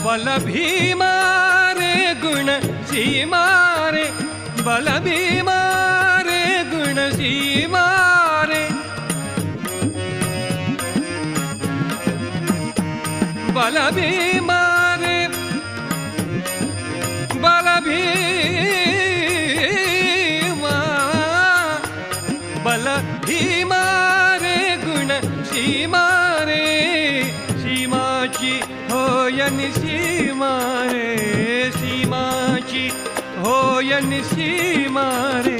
बल भीमा रे गुण सीमा रे, बल भीमा रे गुण सीमा रे, बल भीमा रे, बल भीमा, बल भीमा रे गुण सीमा रे, सीमाची होयन सीमा रे, सीमाची होयन सीमा रे.